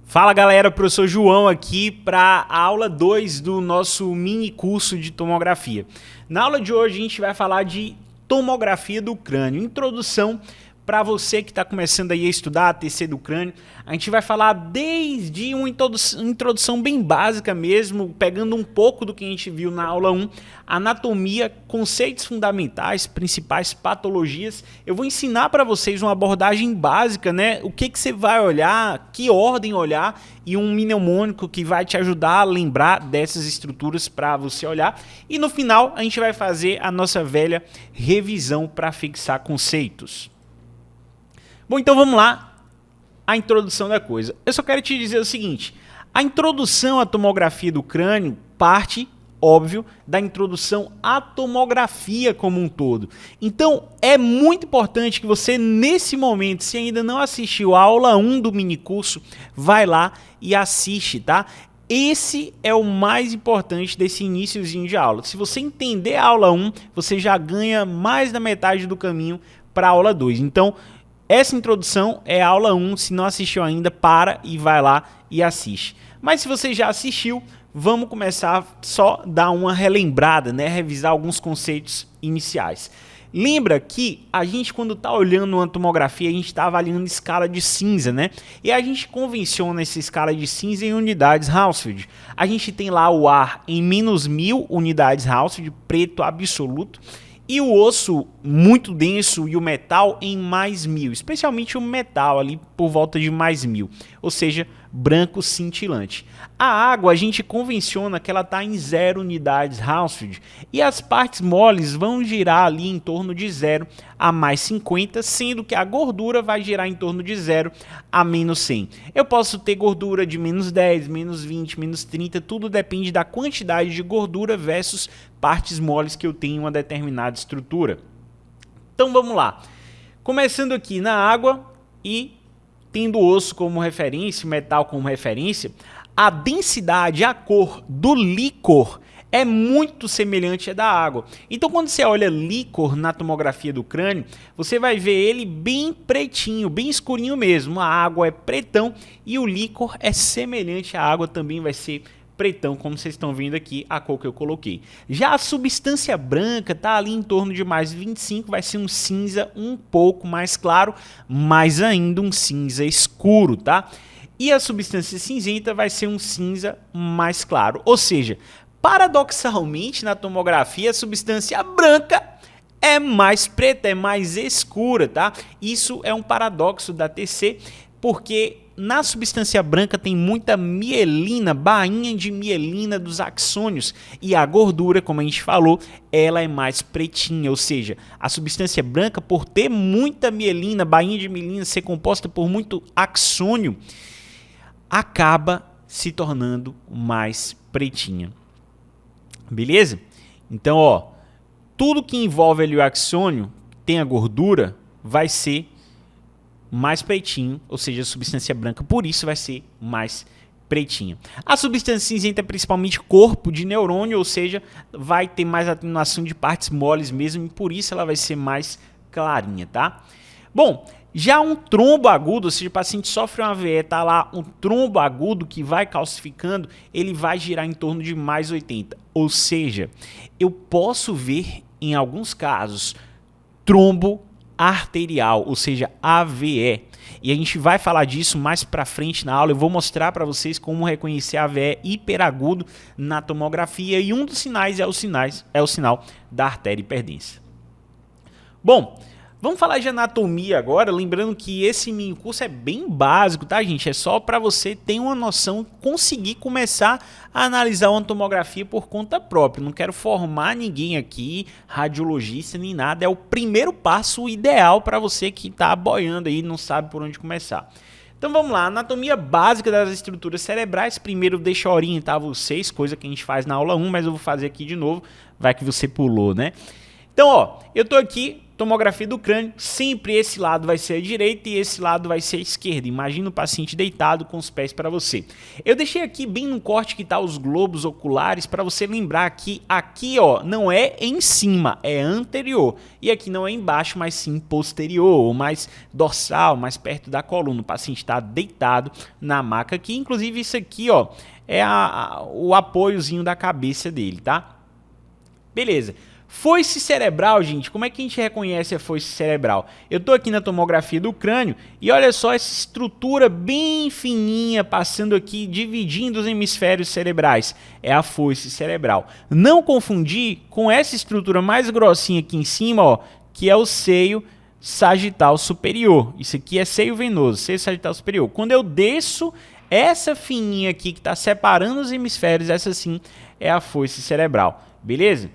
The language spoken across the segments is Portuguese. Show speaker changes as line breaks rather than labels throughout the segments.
Fala galera, professor João aqui para a aula 2 do nosso mini curso de tomografia. Na aula de hoje a gente vai falar de tomografia do crânio, introdução para você que está começando aí a estudar a TC do crânio. A gente vai falar desde uma introdução bem básica mesmo, pegando um pouco do que a gente viu na aula 1, anatomia, conceitos fundamentais, principais patologias. Eu vou ensinar para vocês uma abordagem básica, né? O que você vai olhar, que ordem olhar e um mnemônico que vai te ajudar a lembrar dessas estruturas para você olhar. E no final a gente vai fazer a nossa velha revisão para fixar conceitos. Bom, então vamos lá, a introdução da coisa. Eu só quero te dizer o seguinte, a introdução à tomografia do crânio parte, óbvio, da introdução à tomografia como um todo. Então, é muito importante que você, nesse momento, se ainda não assistiu a aula 1 do minicurso, vai lá e assiste, tá? Esse é o mais importante desse iniciozinho de aula. Se você entender a aula 1, você já ganha mais da metade do caminho para a aula 2. Então, essa introdução é a aula 1, se não assistiu ainda, para e vai lá e assiste. Mas se você já assistiu, vamos começar só dar uma relembrada, né? Revisar alguns conceitos iniciais. Lembra que a gente, quando está olhando uma tomografia, a gente está avaliando escala de cinza, né? E a gente convenciona essa escala de cinza em unidades Hounsfield. A gente tem lá o ar em menos 1000 unidades Hounsfield, preto absoluto. E o osso muito denso e o metal em mais 1000, especialmente o metal ali por volta de mais 1000, ou seja, branco cintilante. A água a gente convenciona que ela está em 0 unidades Hounsfield e as partes moles vão girar ali em torno de 0 a mais 50, sendo que a gordura vai girar em torno de 0 a menos 100. Eu posso ter gordura de menos 10, menos 20, menos 30, tudo depende da quantidade de gordura versus partes moles que eu tenho em uma determinada estrutura. Então vamos lá. Começando aqui na água e tendo o osso como referência, o metal como referência, a densidade, a cor do líquor é muito semelhante à da água. Então quando você olha líquor na tomografia do crânio, você vai ver ele bem pretinho, bem escurinho mesmo. A água é pretão e o líquor é semelhante à água, também vai ser pretão, como vocês estão vendo aqui, a cor que eu coloquei. Já a substância branca está ali em torno de mais 25, vai ser um cinza um pouco mais claro, mas ainda um cinza escuro, tá? E a substância cinzenta vai ser um cinza mais claro, ou seja, paradoxalmente na tomografia a substância branca é mais preta, é mais escura, tá? Isso é um paradoxo da TC, porque na substância branca tem muita mielina, bainha de mielina dos axônios, e a gordura, como a gente falou, ela é mais pretinha, ou seja, a substância branca, por ter muita mielina, bainha de mielina, ser composta por muito axônio, acaba se tornando mais pretinha. Beleza? Então, ó, tudo que envolve ali o axônio, tem a gordura, vai ser mais pretinho, ou seja, a substância branca, por isso vai ser mais pretinha. A substância cinzenta é principalmente corpo de neurônio, ou seja, vai ter mais atenuação de partes moles mesmo, e por isso ela vai ser mais clarinha, tá? Bom, já um trombo agudo, ou seja, o paciente sofre uma AVE, tá lá um trombo agudo que vai calcificando, ele vai girar em torno de mais 80, ou seja, eu posso ver em alguns casos trombo arterial, ou seja, AVE. E a gente vai falar disso mais para frente na aula. Eu vou mostrar para vocês como reconhecer AVE hiperagudo na tomografia, e um dos sinais é o sinal da artéria hiperdensa. Bom, vamos falar de anatomia agora, lembrando que esse mini curso é bem básico, tá, gente? É só para você ter uma noção, conseguir começar a analisar uma tomografia por conta própria. Não quero formar ninguém aqui, radiologista nem nada. É o primeiro passo ideal para você que está boiando aí e não sabe por onde começar. Então vamos lá, anatomia básica das estruturas cerebrais. Primeiro deixa eu orientar vocês, coisa que a gente faz na aula 1, mas eu vou fazer aqui de novo, vai que você pulou, né? Então, ó, eu tô aqui Tomografia do crânio, sempre esse lado vai ser a direita e esse lado vai ser a esquerda. Imagina o paciente deitado com os pés para você. Eu deixei aqui bem no corte que tá os globos oculares para você lembrar que aqui, ó, não é em cima, é anterior. E aqui não é embaixo, mas sim posterior, ou mais dorsal, mais perto da coluna. O paciente está deitado na maca aqui. Inclusive isso aqui, ó, é o apoiozinho da cabeça dele, tá? Beleza. Foice cerebral, gente, como é que a gente reconhece a foice cerebral? Eu tô aqui na tomografia do crânio e olha só essa estrutura bem fininha passando aqui, dividindo os hemisférios cerebrais. É a foice cerebral. Não confundir com essa estrutura mais grossinha aqui em cima, ó, que é o seio sagital superior. Isso aqui é seio venoso, seio sagital superior. Quando eu desço, essa fininha aqui que está separando os hemisférios, essa sim é a foice cerebral, beleza?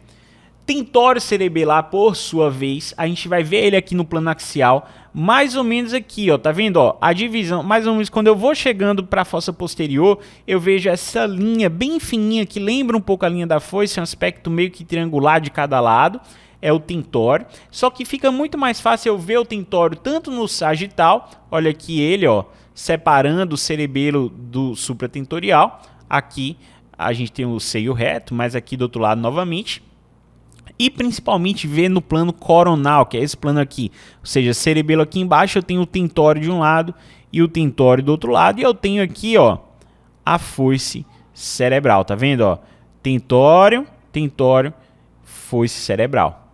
Tentório cerebelar, por sua vez, a gente vai ver ele aqui no plano axial, mais ou menos aqui, ó, tá vendo, ó, a divisão, mais ou menos quando eu vou chegando para a fossa posterior, eu vejo essa linha bem fininha que lembra um pouco a linha da foice, um aspecto meio que triangular de cada lado, é o tentório, só que fica muito mais fácil eu ver o tentório tanto no sagital, olha aqui ele, ó, separando o cerebelo do supratentorial, aqui a gente tem o seio reto, mas aqui do outro lado novamente, e principalmente ver no plano coronal, que é esse plano aqui, ou seja, cerebelo aqui embaixo, eu tenho o tentório de um lado e o tentório do outro lado, e eu tenho aqui, ó, a foice cerebral, tá vendo, ó, tentório, foice cerebral.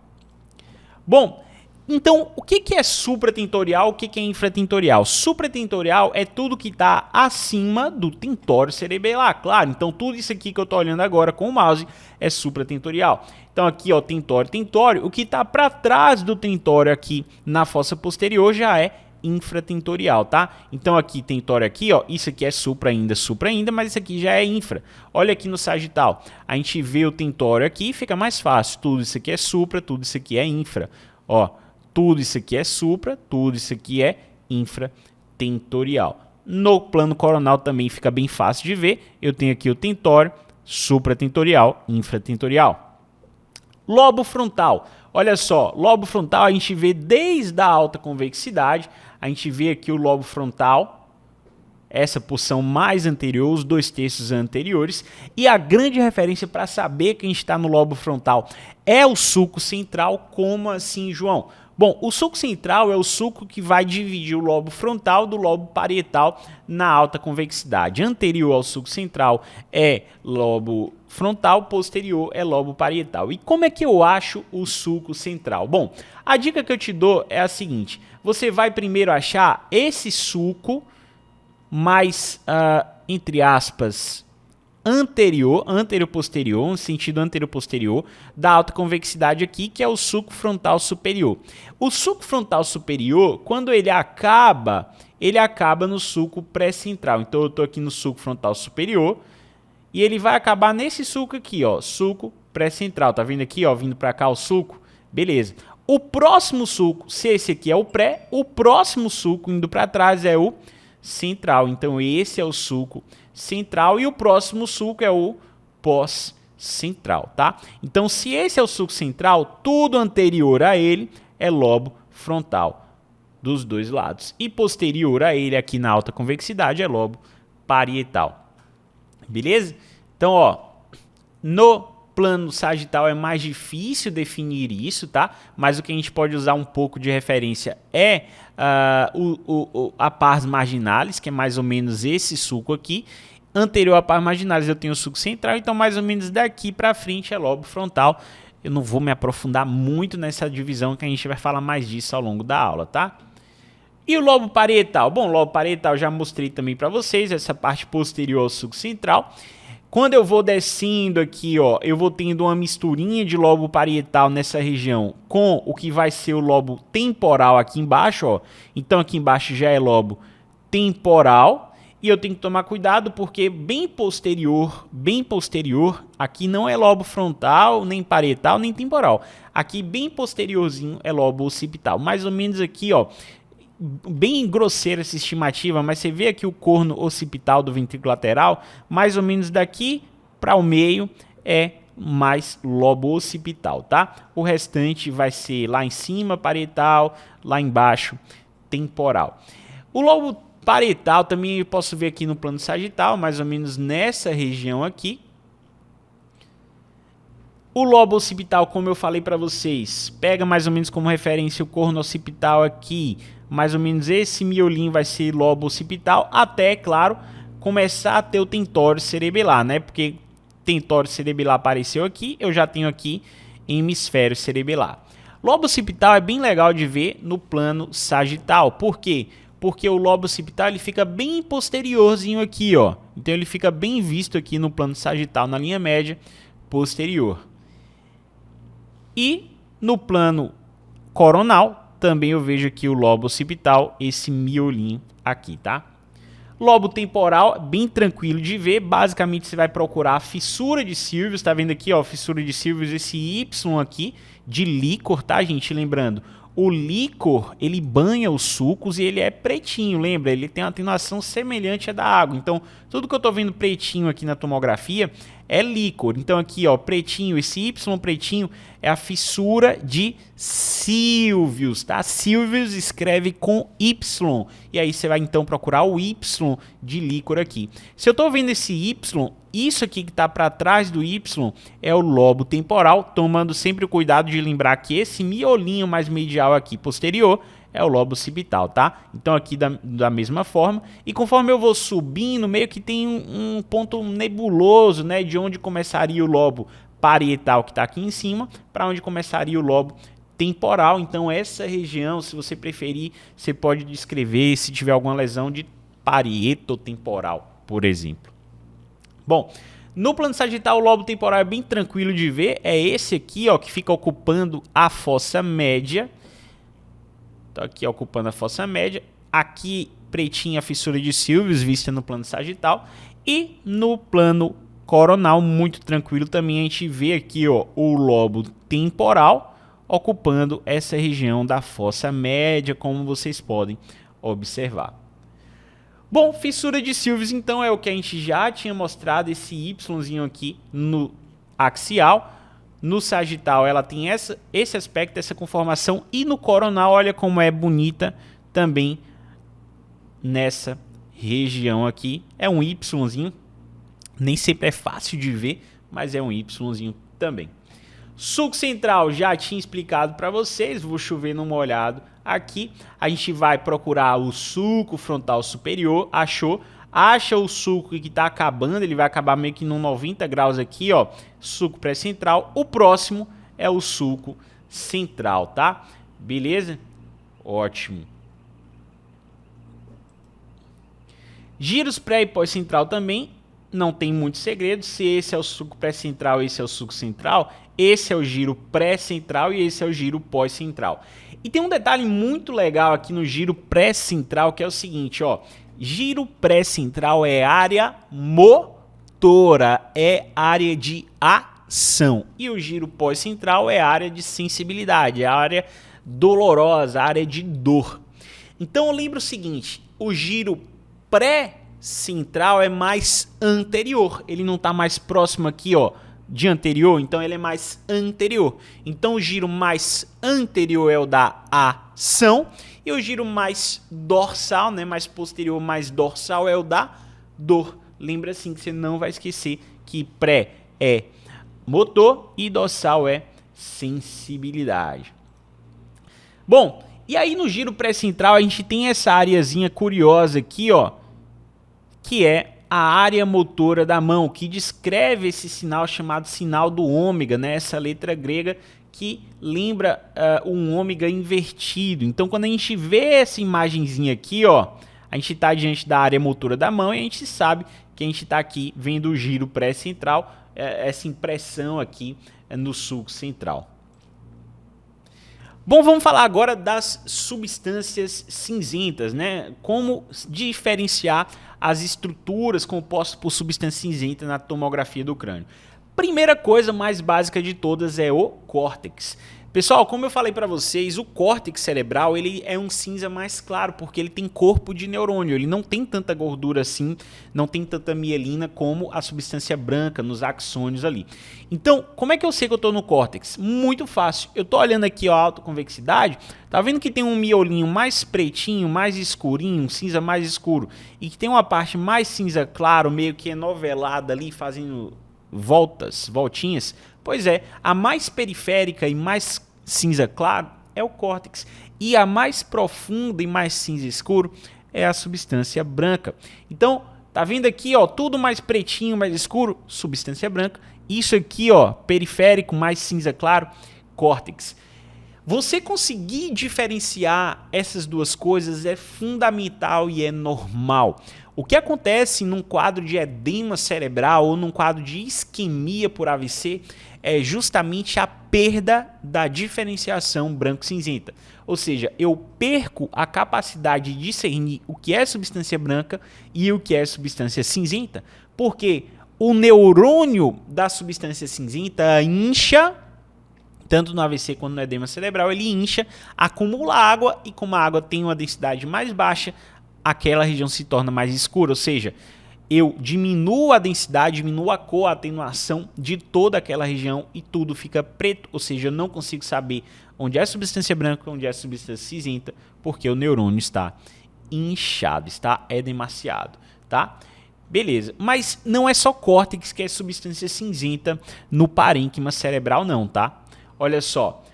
Bom, então, o que é supratentorial, o que é infratentorial? Supratentorial é tudo que está acima do tentório cerebelar, claro. Então, tudo isso aqui que eu estou olhando agora com o mouse é supratentorial. Então, aqui, ó, tentório. O que está para trás do tentório aqui na fossa posterior já é infratentorial, tá? Então, aqui, tentório aqui, ó, isso aqui é supra ainda, mas isso aqui já é infra. Olha aqui no sagital, a gente vê o tentório aqui, fica mais fácil. Tudo isso aqui é supra, tudo isso aqui é infra. Ó, tudo isso aqui é supra, tudo isso aqui é infratentorial. No plano coronal também fica bem fácil de ver. Eu tenho aqui o tentório, supratentorial, infratentorial. Lobo frontal. Olha só, lobo frontal a gente vê desde a alta convexidade. A gente vê aqui o lobo frontal, essa porção mais anterior, os 2/3 anteriores. E a grande referência para saber que a gente está no lobo frontal é o sulco central. Como assim, João? Bom, o sulco central é o sulco que vai dividir o lobo frontal do lobo parietal na alta convexidade. Anterior ao sulco central é lobo frontal, posterior é lobo parietal. E como é que eu acho o sulco central? Bom, a dica que eu te dou é a seguinte: você vai primeiro achar esse sulco mais, entre aspas, anterior-posterior, um sentido anterior-posterior da alta convexidade aqui, que é o sulco frontal superior. O sulco frontal superior, quando ele acaba no sulco pré-central. Então eu estou aqui no sulco frontal superior e ele vai acabar nesse sulco aqui, ó, sulco pré-central. Tá vendo aqui, ó, vindo para cá o sulco? Beleza. O próximo sulco, se esse aqui é o pré, o próximo sulco indo para trás é o central. Então esse é o sulco central e o próximo sulco é o pós-central, tá? Então, se esse é o sulco central, tudo anterior a ele é lobo frontal dos dois lados. E posterior a ele, aqui na alta convexidade, é lobo parietal. Beleza? Então, ó, no plano sagital é mais difícil definir isso, tá? Mas o que a gente pode usar um pouco de referência é a pars marginalis, que é mais ou menos esse sulco aqui. Anterior à pars marginalis eu tenho o sulco central, então mais ou menos daqui para frente é lobo frontal. Eu não vou me aprofundar muito nessa divisão, que a gente vai falar mais disso ao longo da aula, tá? E o lobo parietal? Bom, o lobo parietal já mostrei também para vocês, essa parte posterior ao sulco central. Quando eu vou descendo aqui, ó, eu vou tendo uma misturinha de lobo parietal nessa região com o que vai ser o lobo temporal aqui embaixo, ó. Então aqui embaixo já é lobo temporal. E eu tenho que tomar cuidado porque bem posterior, aqui não é lobo frontal, nem parietal, nem temporal. Aqui bem posteriorzinho é lobo occipital. Mais ou menos aqui, ó, bem grosseira essa estimativa, mas você vê aqui o corno occipital do ventrículo lateral, mais ou menos daqui para o meio é mais lobo occipital, tá? O restante vai ser lá em cima parietal, lá embaixo temporal. O lobo parietal também eu posso ver aqui no plano sagital, mais ou menos nessa região aqui. O lobo occipital, como eu falei para vocês, pega mais ou menos como referência o corno occipital aqui, mais ou menos esse miolinho vai ser lobo occipital, até, claro, começar a ter o tentório cerebelar, né? Porque tentório cerebelar apareceu aqui, eu já tenho aqui hemisfério cerebelar. Lobo occipital é bem legal de ver no plano sagital. Por quê? Porque o lobo occipital ele fica bem posteriorzinho aqui, ó. Então ele fica bem visto aqui no plano sagital, na linha média posterior. E no plano coronal, também eu vejo aqui o lobo occipital, esse miolinho aqui, tá? Lobo temporal, bem tranquilo de ver. Basicamente, você vai procurar a fissura de Sylvius. Tá vendo aqui, ó, fissura de Sylvius, esse Y aqui de líquor, tá, gente? Lembrando, o líquor, ele banha os sucos e ele é pretinho, lembra? Ele tem uma atenuação semelhante à da água. Então, tudo que eu tô vendo pretinho aqui na tomografia é líquor. Então, aqui, ó, pretinho, esse Y pretinho é a fissura de Sylvius, tá? Sylvius escreve com Y. E aí você vai, então, procurar o Y de líquor aqui. Se eu tô vendo esse Y, isso aqui que tá para trás do Y é o lobo temporal, tomando sempre o cuidado de lembrar que esse miolinho mais medial aqui, posterior, é o lobo occipital, tá? Então aqui da mesma forma. E conforme eu vou subindo, meio que tem um ponto nebuloso, né? De onde começaria o lobo parietal que está aqui em cima, para onde começaria o lobo temporal. Então essa região, se você preferir, você pode descrever se tiver alguma lesão de parietotemporal, por exemplo. Bom, no plano sagital o lobo temporal é bem tranquilo de ver. É esse aqui, ó, que fica ocupando a fossa média. Então aqui ocupando a fossa média, aqui pretinha a fissura de Sylvius vista no plano sagital e no plano coronal, muito tranquilo também, a gente vê aqui, ó, o lobo temporal ocupando essa região da fossa média, como vocês podem observar. Bom, fissura de Sylvius então é o que a gente já tinha mostrado, esse Yzinho aqui no axial. No sagital ela tem esse aspecto, essa conformação, e no coronal olha como é bonita também nessa região aqui. É um Yzinho, nem sempre é fácil de ver, mas é um Yzinho também. Sulco central já tinha explicado para vocês, vou chover numa olhada aqui. A gente vai procurar o sulco frontal superior, achou? Acha o sulco que está acabando, ele vai acabar meio que num 90 graus aqui, ó, sulco pré-central. O próximo é o sulco central, tá? Beleza? Ótimo. Giros pré e pós-central também, não tem muito segredo. Se esse é o sulco pré-central, esse é o sulco central, esse é o giro pré-central e esse é o giro pós-central. E tem um detalhe muito legal aqui no giro pré-central, que é o seguinte, ó. Giro pré-central é área motora, é área de ação. E o giro pós-central é área de sensibilidade, é área dolorosa, área de dor. Então eu lembro o seguinte, o giro pré-central é mais anterior, ele não está mais próximo aqui, ó, de anterior, então ele é mais anterior. Então o giro mais anterior é o da ação. E o giro mais dorsal, né, mais posterior, mais dorsal é o da dor. Lembra assim que você não vai esquecer que pré é motor e dorsal é sensibilidade. Bom, e aí no giro pré-central a gente tem essa areazinha curiosa aqui, ó, que é a área motora da mão, que descreve esse sinal chamado sinal do ômega, né, essa letra grega que lembra um ômega invertido. Então, quando a gente vê essa imagenzinha aqui, ó, a gente está diante da área motora da mão e a gente sabe que a gente está aqui vendo o giro pré-central, essa impressão aqui no sulco central. Bom, vamos falar agora das substâncias cinzentas, né? Como diferenciar as estruturas compostas por substância cinzenta na tomografia do crânio. Primeira coisa mais básica de todas é o córtex. Pessoal, como eu falei para vocês, o córtex cerebral ele é um cinza mais claro, porque ele tem corpo de neurônio, ele não tem tanta gordura assim, não tem tanta mielina como a substância branca nos axônios ali. Então, como é que eu sei que eu estou no córtex? Muito fácil, eu estou olhando aqui a autoconvexidade, tá vendo que tem um miolinho mais pretinho, mais escurinho, um cinza mais escuro, e que tem uma parte mais cinza claro, meio que enovelada ali, fazendo voltinhas? Pois é, a mais periférica e mais cinza claro é o córtex. E a mais profunda e mais cinza escuro é a substância branca. Então, tá vendo aqui, ó, tudo mais pretinho, mais escuro, substância branca. Isso aqui, ó, periférico, mais cinza claro, córtex. Você conseguir diferenciar essas duas coisas é fundamental e é normal. O que acontece num quadro de edema cerebral ou num quadro de isquemia por AVC é justamente a perda da diferenciação branco-cinzenta. Ou seja, eu perco a capacidade de discernir o que é substância branca e o que é substância cinzenta, porque o neurônio da substância cinzenta incha, tanto no AVC quanto no edema cerebral, ele incha, acumula água e como a água tem uma densidade mais baixa, aquela região se torna mais escura, ou seja, eu diminuo a densidade, diminuo a cor, a atenuação de toda aquela região e tudo fica preto, ou seja, eu não consigo saber onde é a substância branca, onde é a substância cinzenta, porque o neurônio está inchado, está edemaciado, tá? Beleza, mas não é só córtex que é substância cinzenta no parênquima cerebral não, tá? Olha só,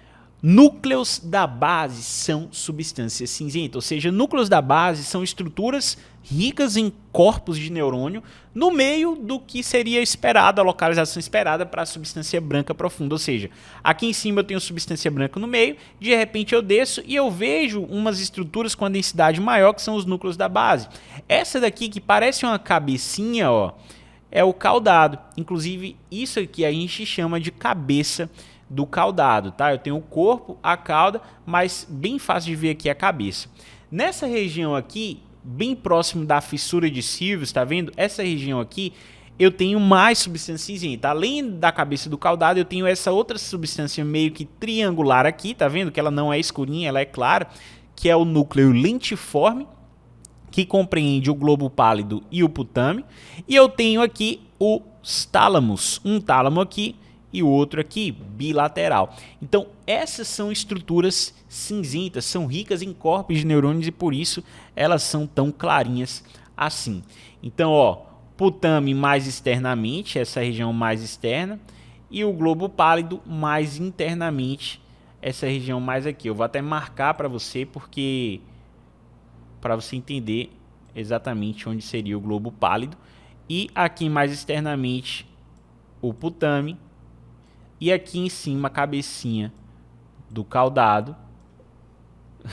núcleos da base são substâncias cinzentas, ou seja, núcleos da base são estruturas ricas em corpos de neurônio no meio do que seria esperado, a localização esperada para a substância branca profunda, ou seja, aqui em cima eu tenho substância branca no meio, de repente eu desço e eu vejo umas estruturas com a densidade maior que são os núcleos da base. Essa daqui que parece uma cabecinha, ó, é o caudado, inclusive isso aqui a gente chama de cabeça do caudado, tá? Eu tenho o corpo, a cauda, mas bem fácil de ver aqui a cabeça. Nessa região aqui, bem próximo da fissura de Sylvius, tá vendo? Essa região aqui, eu tenho mais substância cinzenta. Além da cabeça do caudado, eu tenho essa outra substância meio que triangular aqui, tá vendo? Que ela não é escurinha, ela é clara, que é o núcleo lentiforme, que compreende o globo pálido e o putame. E eu tenho aqui os tálamos, um tálamo aqui, e o outro aqui, bilateral. Então, essas são estruturas cinzentas, são ricas em corpos de neurônios e por isso elas são tão clarinhas assim. Então, ó, putame mais externamente, essa região mais externa, e o globo pálido mais internamente, essa região mais aqui. Eu vou até marcar para você, porque para você entender exatamente onde seria o globo pálido. E aqui mais externamente, o putame. E aqui em cima a cabecinha do caudado.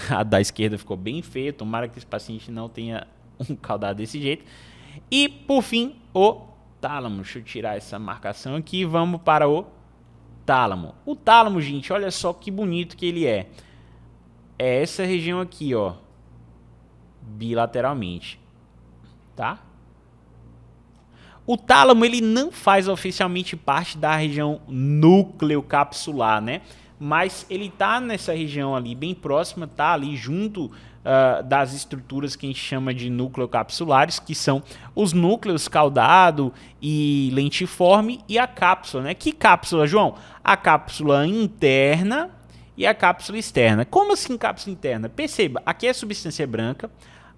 A da esquerda ficou bem feia. Tomara que esse paciente não tenha um caudado desse jeito. E por fim o tálamo. Deixa eu tirar essa marcação aqui e vamos para o tálamo. O tálamo, gente, olha só que bonito que ele é. É essa região aqui, ó. Bilateralmente. Tá? O tálamo ele não faz oficialmente parte da região núcleo capsular, né? Mas ele tá nessa região ali bem próxima, tá ali junto das estruturas que a gente chama de núcleo capsulares, que são os núcleos caudado e lentiforme e a cápsula, né? Que cápsula, João? A cápsula interna e a cápsula externa. Como assim cápsula interna? Perceba, aqui é substância branca,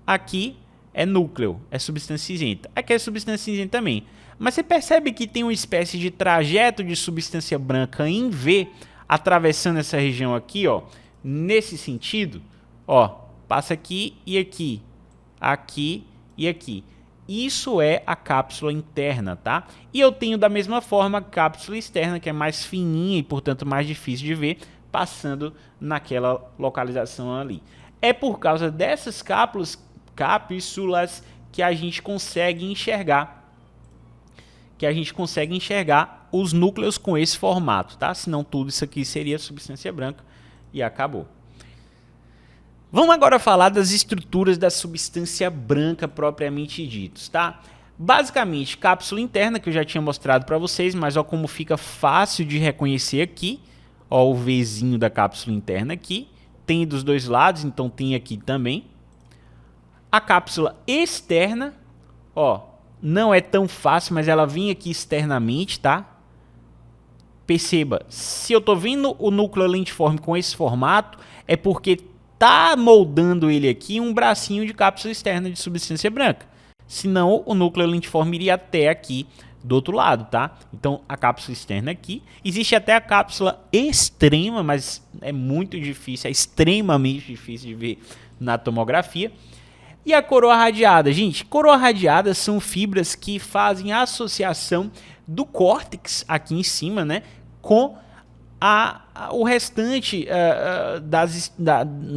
aqui é núcleo, é substância cinzenta. Aqui é substância cinzenta também. Mas você percebe que tem uma espécie de trajeto de substância branca em V atravessando essa região aqui, ó, nesse sentido, ó, passa aqui e aqui, aqui e aqui. Isso é a cápsula interna, tá? E eu tenho da mesma forma a cápsula externa, que é mais fininha e, portanto, mais difícil de ver, passando naquela localização ali. É por causa dessas cápsulas que a gente consegue enxergar, os núcleos com esse formato, tá? Senão tudo isso aqui seria substância branca e acabou. Vamos agora falar das estruturas da substância branca propriamente ditos, tá? Basicamente, cápsula interna, que eu já tinha mostrado para vocês, mas ó como fica fácil de reconhecer aqui. Ó, o Vzinho da cápsula interna aqui. Tem dos dois lados, então tem aqui também. A cápsula externa, ó, não é tão fácil, mas ela vem aqui externamente, tá? Perceba, se eu tô vendo o núcleo lentiforme com esse formato, é porque tá moldando ele aqui um bracinho de cápsula externa de substância branca. Senão, o núcleo lentiforme iria até aqui do outro lado, tá? Então, a cápsula externa aqui. Existe até a cápsula extrema, mas é muito difícil, é extremamente difícil de ver na tomografia. E a coroa radiada, gente, coroa radiada são fibras que fazem a associação do córtex aqui em cima, né, com o restante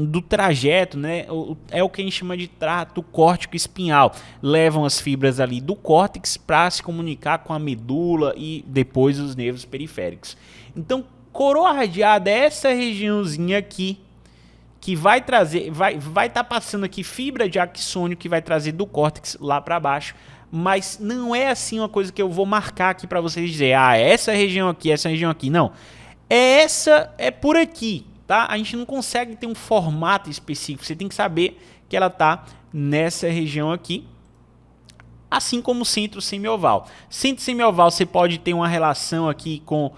do trajeto, né, é o que a gente chama de trato córtico-espinhal. Levam as fibras ali do córtex para se comunicar com a medula e depois os nervos periféricos. Então, coroa radiada é essa regiãozinha aqui, que vai trazer, vai estar passando aqui fibra de axônio que vai trazer do córtex lá para baixo, mas não é assim uma coisa que eu vou marcar aqui para vocês dizer, essa região aqui, não. É por aqui, tá? A gente não consegue ter um formato específico, você tem que saber que ela tá nessa região aqui, assim como o centro semioval. Centro semioval você pode ter uma relação aqui com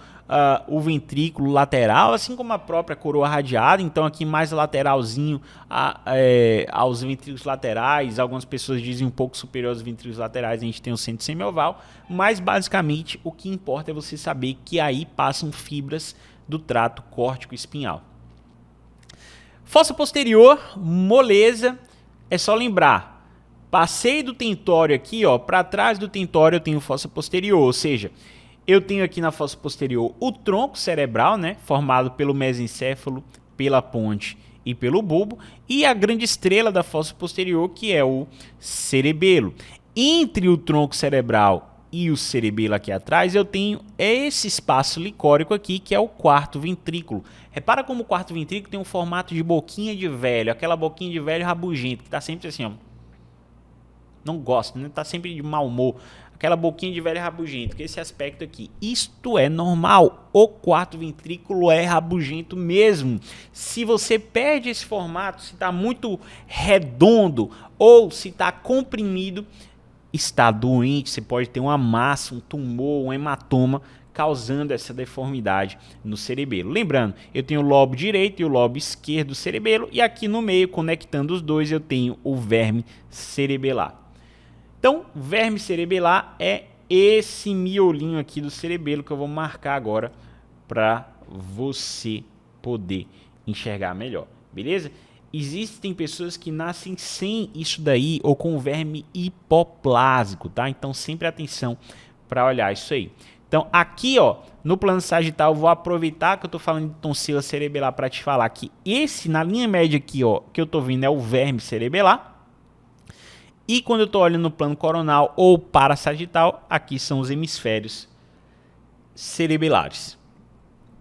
o ventrículo lateral, assim como a própria coroa radiada, então aqui mais lateralzinho aos ventrículos laterais, algumas pessoas dizem um pouco superior aos ventrículos laterais, a gente tem o centro semioval, mas basicamente o que importa é você saber que aí passam fibras do trato córtico-espinhal. Fossa posterior, moleza, é só lembrar, passei do tentório aqui, ó, para trás do tentório eu tenho fossa posterior, ou seja, eu tenho aqui na fossa posterior o tronco cerebral, né, formado pelo mesencéfalo, pela ponte e pelo bulbo, e a grande estrela da fossa posterior, que é o cerebelo. Entre o tronco cerebral e o cerebelo aqui atrás, eu tenho esse espaço licórico aqui, que é o quarto ventrículo. Repara como o quarto ventrículo tem um formato de boquinha de velho, aquela boquinha de velho rabugento, que está sempre assim, ó. Não gosta, né? Tá sempre de mau humor. Aquela boquinha de velho rabugento, que é esse aspecto aqui. Isto é normal. O quarto ventrículo é rabugento mesmo. Se você perde esse formato, se está muito redondo ou se está comprimido, está doente. Você pode ter uma massa, um tumor, um hematoma, causando essa deformidade no cerebelo. Lembrando, eu tenho o lobo direito e o lobo esquerdo do cerebelo, e aqui no meio, conectando os dois, eu tenho o verme cerebelar. Então, verme cerebelar é esse miolinho aqui do cerebelo que eu vou marcar agora para você poder enxergar melhor, beleza? Existem pessoas que nascem sem isso daí ou com verme hipoplásico, tá? Então, sempre atenção para olhar isso aí. Então, aqui, ó, no plano sagital, eu vou aproveitar que eu tô falando de tonsila cerebelar para te falar que esse, na linha média aqui, ó, que eu tô vendo é o verme cerebelar. E quando eu estou olhando no plano coronal ou parasagital, aqui são os hemisférios cerebelares.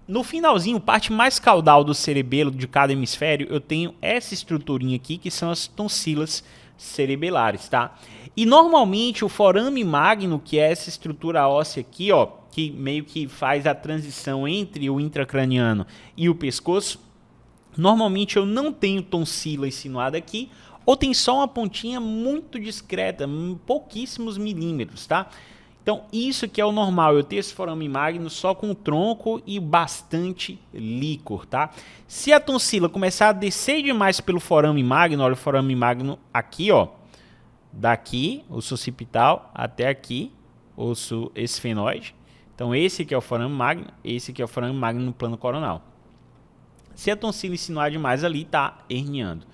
No finalzinho, parte mais caudal do cerebelo de cada hemisfério, eu tenho essa estruturinha aqui, que são as tonsilas cerebelares, tá? E normalmente o forame magno, que é essa estrutura óssea aqui, ó, que meio que faz a transição entre o intracraniano e o pescoço, normalmente eu não tenho tonsila insinuada aqui, ou tem só uma pontinha muito discreta, pouquíssimos milímetros, tá? Então, isso que é o normal, eu ter esse forame magno só com o tronco e bastante líquor, tá? Se a tonsila começar a descer demais pelo forame magno, olha o forame magno aqui, ó, daqui, osso occipital, até aqui, osso esfenoide. Então, esse aqui é o forame magno, esse aqui é o forame magno no plano coronal. Se a tonsila insinuar demais ali, tá herniando.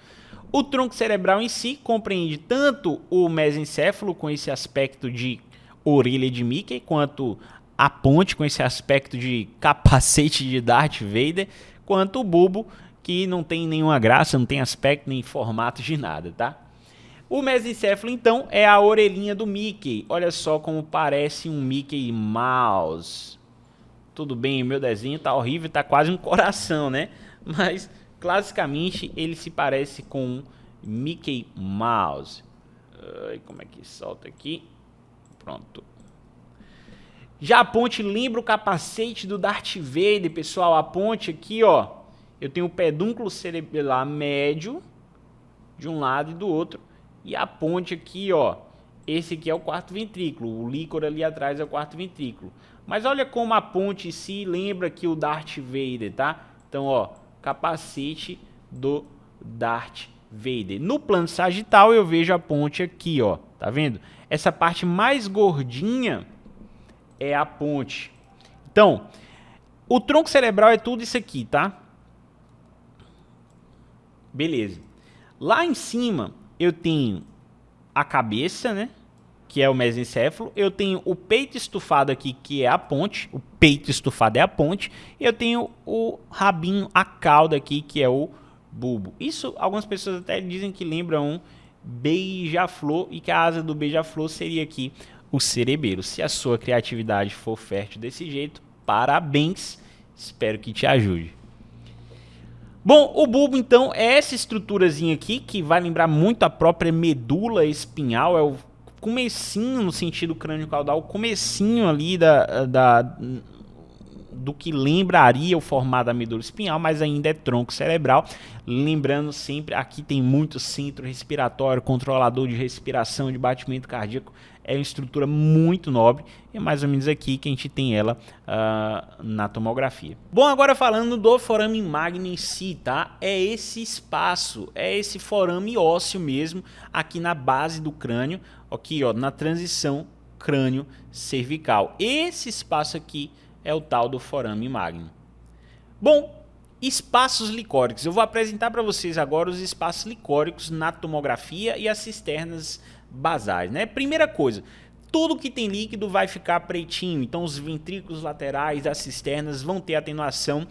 O tronco cerebral em si compreende tanto o mesencéfalo, com esse aspecto de orelha de Mickey, quanto a ponte, com esse aspecto de capacete de Darth Vader, quanto o bulbo, que não tem nenhuma graça, não tem aspecto nem formato de nada, tá? O mesencéfalo, então, é a orelhinha do Mickey. Olha só como parece um Mickey Mouse. Tudo bem, meu desenho tá horrível, tá quase um coração, né? Mas classicamente ele se parece com um Mickey Mouse. Como é que solta aqui? Pronto. Já a ponte lembra o capacete do Darth Vader, pessoal. A ponte aqui, ó, eu tenho o pedúnculo cerebral médio de um lado e do outro. E a ponte aqui, ó, esse aqui é o quarto ventrículo. O líquor ali atrás é o quarto ventrículo. Mas olha como a ponte se lembra aqui o Darth Vader, tá? Então, ó, capacete do Darth Vader. No plano sagital eu vejo a ponte aqui, ó, tá vendo? Essa parte mais gordinha é a ponte. Então, o tronco cerebral é tudo isso aqui, tá? Beleza. Lá em cima eu tenho a cabeça, né? Que é o mesencéfalo. Eu tenho o peito estufado aqui, que é a ponte. O peito estufado é a ponte. E eu tenho o rabinho, a cauda aqui, que é o bulbo. Isso, algumas pessoas até dizem que lembra um beija-flor e que a asa do beija-flor seria aqui o cerebelo. Se a sua criatividade for fértil desse jeito, parabéns. Espero que te ajude. Bom, o bulbo, então, é essa estruturazinha aqui, que vai lembrar muito a própria medula espinhal, é o comecinho, no sentido crânio-caudal, o comecinho ali do que lembraria o formato da medula espinhal, mas ainda é tronco cerebral. Lembrando sempre, aqui tem muito centro respiratório, controlador de respiração, de batimento cardíaco. É uma estrutura muito nobre. É mais ou menos aqui que a gente tem ela na tomografia. Bom, agora falando do forame magno em si, tá? É esse espaço, é esse forame ósseo mesmo, aqui na base do crânio, aqui ó, na transição crânio-cervical. Esse espaço aqui é o tal do forame magno. Bom, espaços licóricos. Eu vou apresentar para vocês agora os espaços licóricos na tomografia e as cisternas basais, né? Primeira coisa, tudo que tem líquido vai ficar pretinho, então os ventrículos laterais das cisternas vão ter atenuação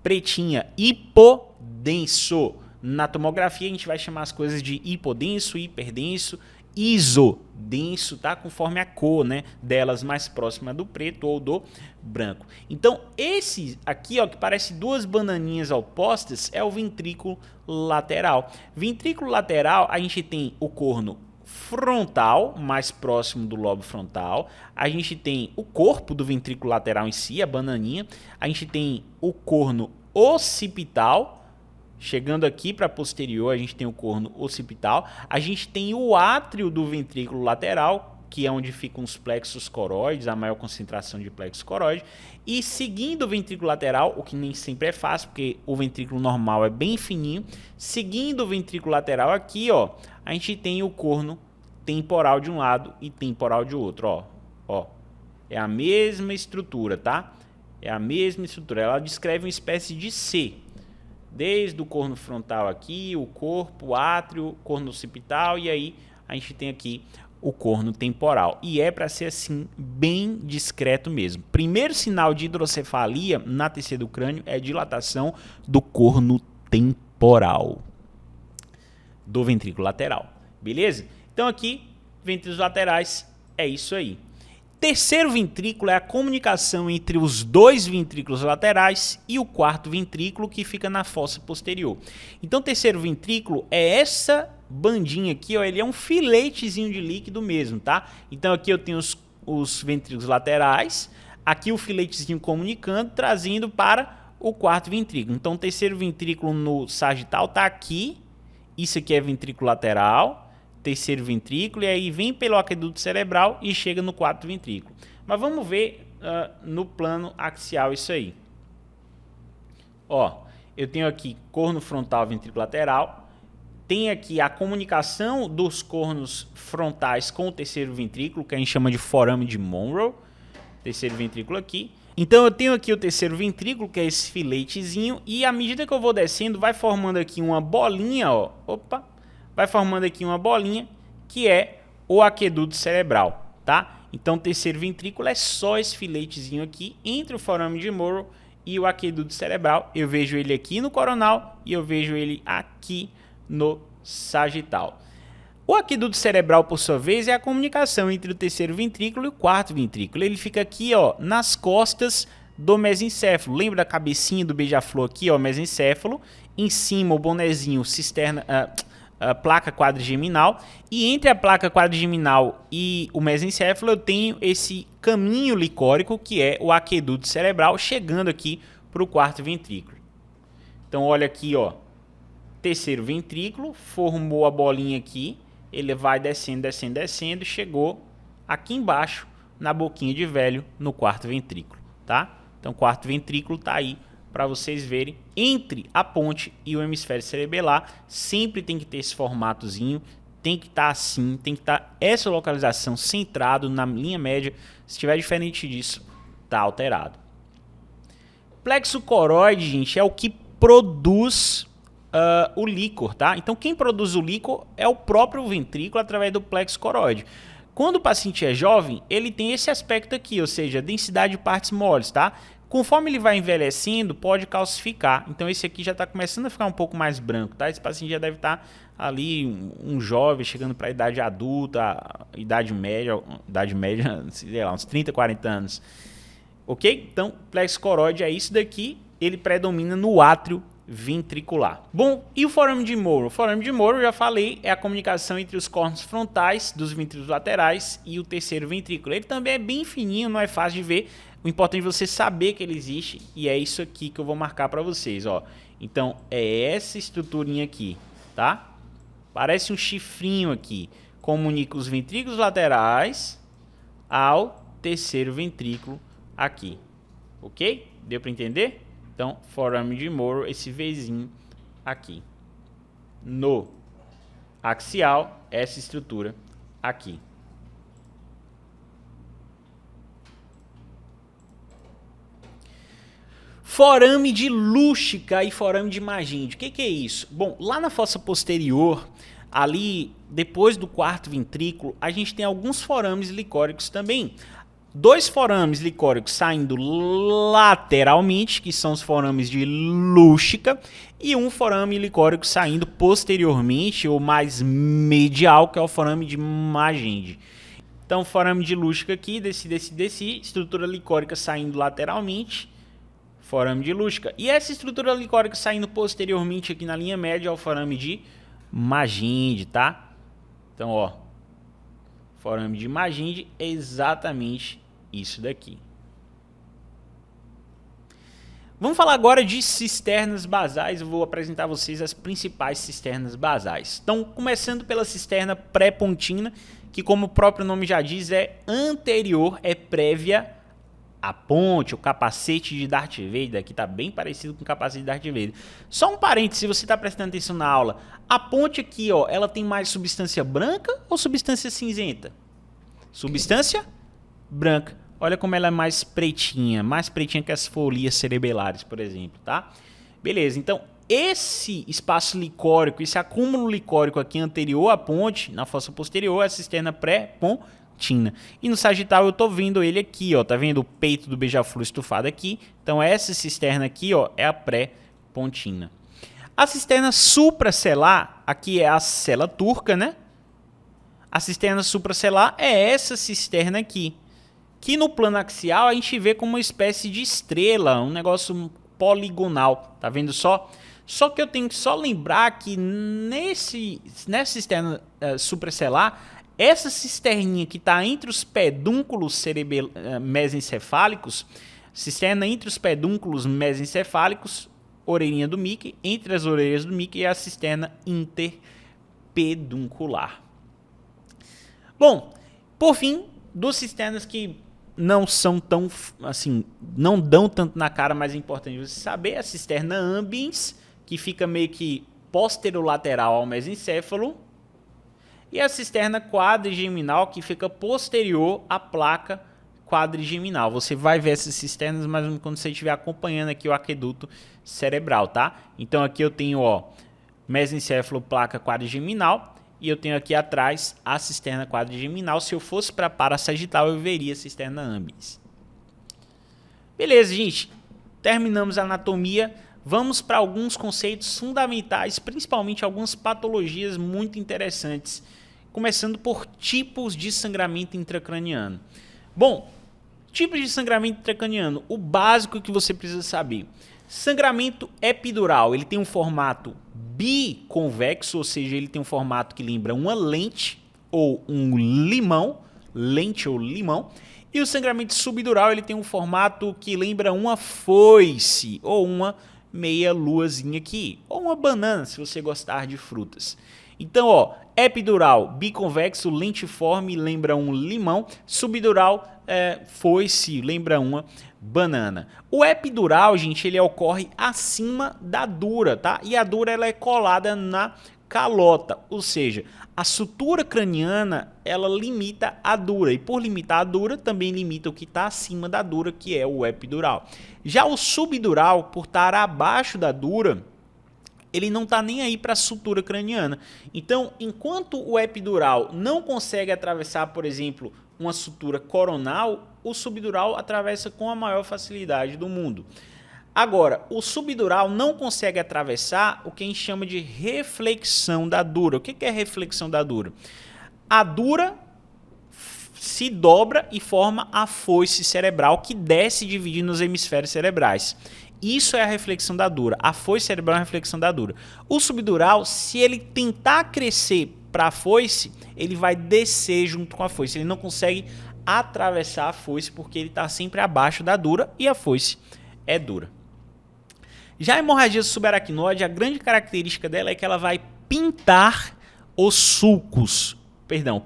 pretinha, hipodenso. Na tomografia a gente vai chamar as coisas de hipodenso, hiperdenso, isodenso, tá? Conforme a cor, né, delas mais próxima do preto ou do branco. Então, esse aqui, ó, que parece duas bananinhas opostas, é o ventrículo lateral. Ventrículo lateral, a gente tem o corno frontal, mais próximo do lobo frontal. A gente tem o corpo do ventrículo lateral em si, a bananinha. A gente tem o corno occipital. Chegando aqui para posterior, a gente tem o corno occipital. A gente tem o átrio do ventrículo lateral, que é onde ficam os plexos coroides, a maior concentração de plexos coroides. E seguindo o ventrículo lateral, o que nem sempre é fácil, porque o ventrículo normal é bem fininho. Seguindo o ventrículo lateral aqui, ó, a gente tem o corno temporal de um lado e temporal de outro, ó. Ó, é a mesma estrutura, tá? É a mesma estrutura. Ela descreve uma espécie de C. Desde o corno frontal aqui, o corpo, o átrio, corno occipital, e aí a gente tem aqui o corno temporal. E é para ser assim, bem discreto mesmo. Primeiro sinal de hidrocefalia na TC do crânio é dilatação do corno temporal do ventrículo lateral. Beleza? Então aqui, ventrículos laterais, é isso aí. Terceiro ventrículo é a comunicação entre os dois ventrículos laterais e o quarto ventrículo que fica na fossa posterior. Então, terceiro ventrículo é essa bandinha aqui, ó, ele é um filetezinho de líquido mesmo, tá? Então, aqui eu tenho os ventrículos laterais, aqui o filetezinho comunicando, trazendo para o quarto ventrículo. Então, o terceiro ventrículo no sagital tá aqui, isso aqui é ventrículo lateral, terceiro ventrículo, e aí vem pelo aqueduto cerebral e chega no quarto ventrículo. Mas vamos ver no plano axial isso aí. Ó, eu tenho aqui corno frontal, ventrículo lateral, tem aqui a comunicação dos cornos frontais com o terceiro ventrículo, que a gente chama de forame de Monro, terceiro ventrículo aqui. Então eu tenho aqui o terceiro ventrículo, que é esse filetezinho, e à medida que eu vou descendo, vai formando aqui uma bolinha, ó, opa, vai formando aqui uma bolinha, que é o aqueduto cerebral, tá? Então, o terceiro ventrículo é só esse filetezinho aqui, entre o forame de Monro e o aqueduto cerebral. Eu vejo ele aqui no coronal e eu vejo ele aqui no sagital. O aqueduto cerebral, por sua vez, é a comunicação entre o terceiro ventrículo e o quarto ventrículo. Ele fica aqui, ó, nas costas do mesencéfalo. Lembra da cabecinha do beija-flor aqui, ó, mesencéfalo. Em cima, o bonezinho, cisterna... a placa quadrigeminal, e entre a placa quadrigeminal e o mesencéfalo eu tenho esse caminho licórico, que é o aqueduto cerebral, chegando aqui para o quarto ventrículo. Então olha aqui, ó, terceiro ventrículo, formou a bolinha aqui, ele vai descendo, descendo, descendo, chegou aqui embaixo, na boquinha de velho, no quarto ventrículo, tá? Então o quarto ventrículo tá aí, para vocês verem, entre a ponte e o hemisfério cerebelar, sempre tem que ter esse formatozinho, tem que estar assim, tem que estar essa localização centrado na linha média. Se estiver diferente disso, tá alterado. Plexo coroide, gente, é o que produz o líquor, tá? Então quem produz o líquor é o próprio ventrículo através do plexo coroide. Quando o paciente é jovem, ele tem esse aspecto aqui, ou seja, densidade de partes moles, tá? Conforme ele vai envelhecendo, pode calcificar. Então esse aqui já está começando a ficar um pouco mais branco, tá? Esse paciente já deve estar ali um jovem chegando para a idade adulta, idade média, sei lá, uns 30, 40 anos. Ok? Então, plexo coroide é isso daqui, ele predomina no átrio ventricular. Bom, e o forame de Moro? O forame de Moro, eu já falei, é a comunicação entre os cornos frontais dos ventrículos laterais e o terceiro ventrículo. Ele também é bem fininho, não é fácil de ver. O importante é você saber que ele existe, e é isso aqui que eu vou marcar para vocês, ó. Então, é essa estruturinha aqui, tá? Parece um chifrinho aqui. Comunica os ventrículos laterais ao terceiro ventrículo aqui. Ok? Deu para entender? Então, forame de Moro, esse Vzinho aqui. No axial, essa estrutura aqui. Forame de Lúcica e forame de Maginde. O que é isso? Bom, lá na fossa posterior, ali depois do quarto ventrículo, a gente tem alguns forames licóricos também. Dois forames licóricos saindo lateralmente, que são os forames de Lúcica, e um forame licórico saindo posteriormente, ou mais medial, que é o forame de Maginde. Então, forame de Lúcica aqui, desci, estrutura licórica saindo lateralmente, forame de Lúcica. E essa estrutura licórica saindo posteriormente aqui na linha média é o forame de Maginde, tá? Então, ó, forame de Maginde é exatamente isso daqui. Vamos falar agora de cisternas basais. Eu vou apresentar a vocês as principais cisternas basais. Então, começando pela cisterna pré-pontina, que como o próprio nome já diz, é anterior, é prévia à ponte, o capacete de Darth Vader. Aqui está bem parecido com o capacete de Darth Vader. Só um parênteses, se você está prestando atenção na aula, a ponte aqui, ó, ela tem mais substância branca ou substância cinzenta? Substância branca. Olha como ela é mais pretinha que as folias cerebelares, por exemplo, tá? Beleza, então esse espaço licórico, esse acúmulo licórico aqui anterior à ponte, na fossa posterior, é a cisterna pré-pontina. E no sagital eu tô vendo ele aqui, ó, tá vendo o peito do beija-flor estufado aqui? Então essa cisterna aqui, ó, é a pré-pontina. A cisterna supracelar, aqui é a cela turca, né? A cisterna supracelar é essa cisterna aqui, que no plano axial a gente vê como uma espécie de estrela, um negócio poligonal, tá vendo só? Só que eu tenho que só lembrar que nessa cisterna supracelar, essa cisterninha que está entre os pedúnculos mesencefálicos, cisterna entre os pedúnculos mesencefálicos, orelhinha do Mickey, entre as orelhas do Mickey é a cisterna interpeduncular. Bom, por fim, duas cisternas que não são tão, assim, não dão tanto na cara, mas é importante você saber, a cisterna ambiens, que fica meio que posterolateral ao mesencéfalo, e a cisterna quadrigeminal, que fica posterior à placa quadrigeminal. Você vai ver essas cisternas, mas quando você estiver acompanhando aqui o aqueduto cerebral, tá? Então aqui eu tenho, ó, mesencéfalo, placa quadrigeminal, e eu tenho aqui atrás a cisterna quadrigeminal. Se eu fosse para parassagital, eu veria a cisterna ambiens. Beleza, gente. Terminamos a anatomia. Vamos para alguns conceitos fundamentais, principalmente algumas patologias muito interessantes. Começando por tipos de sangramento intracraniano. Bom, tipos de sangramento intracraniano. O básico que você precisa saber. Sangramento epidural, ele tem um formato biconvexo, ou seja, ele tem um formato que lembra uma lente ou um limão, lente ou limão. E o sangramento subdural, ele tem um formato que lembra uma foice ou uma meia luazinha aqui, ou uma banana, se você gostar de frutas. Então, ó, epidural, biconvexo, lentiforme, lembra um limão. Subdural, foice, lembra uma banana. O epidural, gente, ele ocorre acima da dura, tá? E a dura, ela é colada na calota, ou seja, a sutura craniana, ela limita a dura, e por limitar a dura, também limita o que está acima da dura, que é o epidural. Já o subdural, por estar abaixo da dura, ele não está nem aí para a sutura craniana. Então, enquanto o epidural não consegue atravessar, por exemplo, uma sutura coronal, o subdural atravessa com a maior facilidade do mundo. Agora, o subdural não consegue atravessar o que a gente chama de reflexão da dura. O que é reflexão da dura? A dura se dobra e forma a foice cerebral que desce dividindo os hemisférios cerebrais. Isso é a reflexão da dura. A foice cerebral é a reflexão da dura. O subdural, se ele tentar crescer para a foice, ele vai descer junto com a foice. Ele não consegue atravessar a foice porque ele está sempre abaixo da dura e a foice é dura. Já a hemorragia subaracnoide, a grande característica dela é que ela vai pintar os sulcos,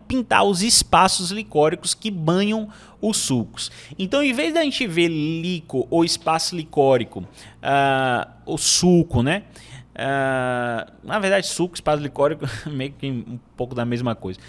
pintar os espaços licóricos que banham os sulcos. Então, em vez da gente ver líquor ou espaço licórico, o sulco, né? Na verdade, sulco, espaço licórico, meio que um pouco da mesma coisa.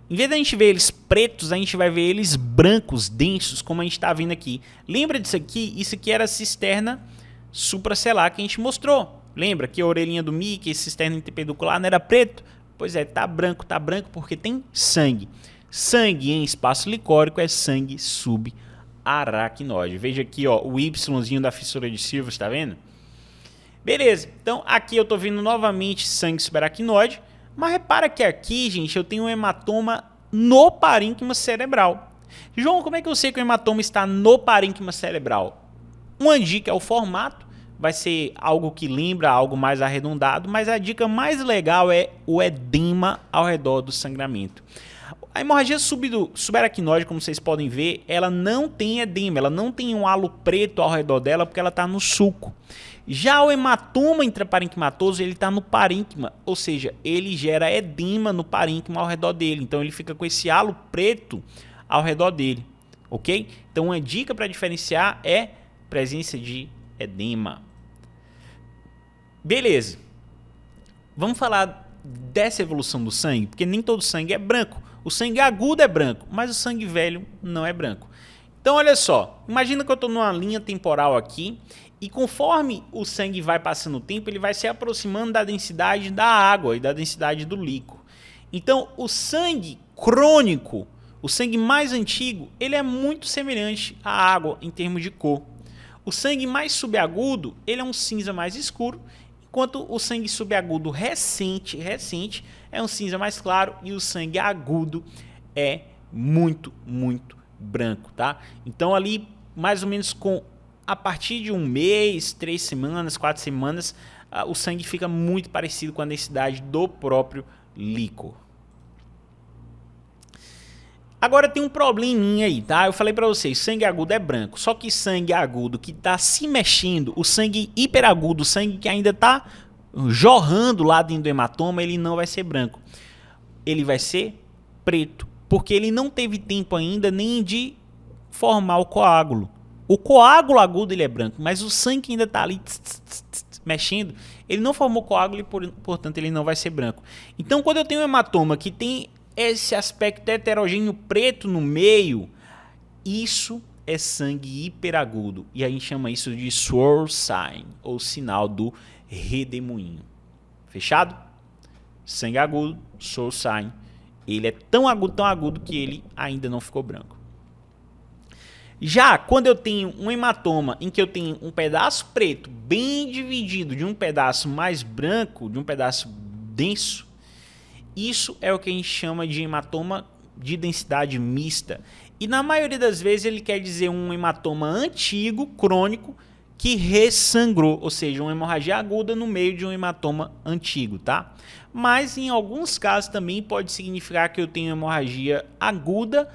Em vez da gente ver eles pretos, a gente vai ver eles brancos, densos, como a gente está vendo aqui. Lembra disso aqui? Isso aqui era a cisterna supracelar que a gente mostrou. Lembra que a orelhinha do Mickey, cisterna interpedicular, não era preto? Pois é, tá branco porque tem sangue. Sangue em espaço licórico é sangue subaracnoide. Veja aqui, ó, o Yzinho da fissura de Silvers, tá vendo? Beleza, então aqui eu tô vendo novamente sangue subaracnoide, mas repara que aqui, gente, eu tenho um hematoma no parênquima cerebral. João, como é que eu sei que o hematoma está no parênquima cerebral? Uma dica é o formato, vai ser algo que lembra algo mais arredondado, mas a dica mais legal é o edema ao redor do sangramento. A hemorragia subaracnoide, como vocês podem ver, ela não tem edema, ela não tem um halo preto ao redor dela porque ela está no sulco. Já o hematoma intraparenquimatoso, ele está no parênquima, ou seja, ele gera edema no parênquima ao redor dele, então ele fica com esse halo preto ao redor dele, ok? Então uma dica para diferenciar é presença de edema. Beleza. Vamos falar dessa evolução do sangue, porque nem todo sangue é branco. O sangue agudo é branco, mas o sangue velho não é branco. Então, olha só. Imagina que eu estou numa linha temporal aqui e conforme o sangue vai passando o tempo, ele vai se aproximando da densidade da água e da densidade do líquido. Então, o sangue crônico, o sangue mais antigo, ele é muito semelhante à água em termos de cor. O sangue mais subagudo, ele é um cinza mais escuro, enquanto o sangue subagudo recente é um cinza mais claro e o sangue agudo é muito branco, tá? Então ali, mais ou menos a partir de um mês, 3 semanas, 4 semanas, o sangue fica muito parecido com a densidade do próprio líquor. Agora tem um probleminha aí, tá? Eu falei pra vocês, sangue agudo é branco, só que sangue agudo que tá se mexendo, o sangue hiperagudo, o sangue que ainda tá jorrando lá dentro do hematoma, ele não vai ser branco. Ele vai ser preto, porque ele não teve tempo ainda nem de formar o coágulo. O coágulo agudo ele é branco, mas o sangue ainda tá ali mexendo, ele não formou coágulo e portanto ele não vai ser branco. Então quando eu tenho um hematoma que tem esse aspecto heterogêneo preto no meio, isso é sangue hiperagudo. E a gente chama isso de swirl sign, ou sinal do redemoinho. Fechado? Sangue agudo, swirl sign. Ele é tão agudo que ele ainda não ficou branco. Já quando eu tenho um hematoma em que eu tenho um pedaço preto bem dividido de um pedaço mais branco, de um pedaço denso, isso é o que a gente chama de hematoma de densidade mista. E na maioria das vezes ele quer dizer um hematoma antigo, crônico, que ressangrou, ou seja, uma hemorragia aguda no meio de um hematoma antigo, tá? Mas em alguns casos também pode significar que eu tenho hemorragia aguda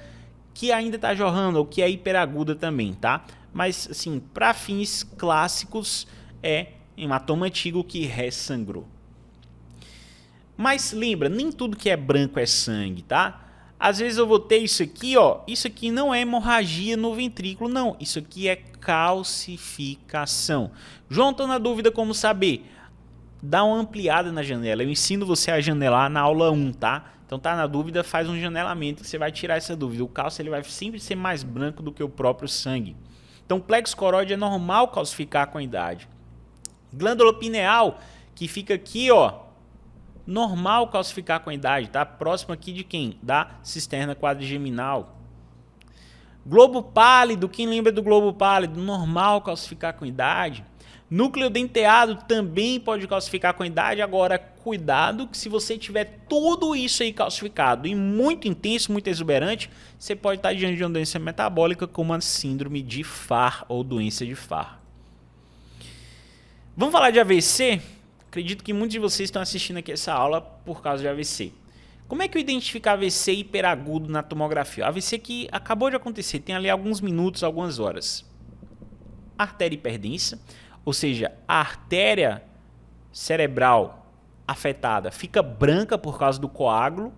que ainda está jorrando, ou que é hiperaguda também, tá? Mas, assim, para fins clássicos, é hematoma antigo que ressangrou. Mas lembra, nem tudo que é branco é sangue, tá? Às vezes eu vou ter isso aqui, ó. Isso aqui não é hemorragia no ventrículo, não. Isso aqui é calcificação. João, tô na dúvida como saber. Dá uma ampliada na janela. Eu ensino você a janelar na aula 1, tá? Então tá na dúvida, faz um janelamento que você vai tirar essa dúvida. O cálcio ele vai sempre ser mais branco do que o próprio sangue. Então o plexo coroide é normal calcificar com a idade. Glândula pineal, que fica aqui, ó. Normal calcificar com a idade, tá? Próximo aqui de quem? Da cisterna quadrigeminal. Globo pálido, quem lembra do globo pálido? Normal calcificar com a idade. Núcleo denteado também pode calcificar com a idade. Agora, cuidado que se você tiver tudo isso aí calcificado e muito intenso, muito exuberante, você pode estar diante de uma doença metabólica como a síndrome de Farr ou doença de Farr. Vamos falar de AVC? Acredito que muitos de vocês estão assistindo aqui essa aula por causa de AVC. Como é que eu identifico AVC hiperagudo na tomografia? AVC que acabou de acontecer, tem ali alguns minutos, algumas horas. Artéria hiperdensa, ou seja, a artéria cerebral afetada fica branca por causa do coágulo,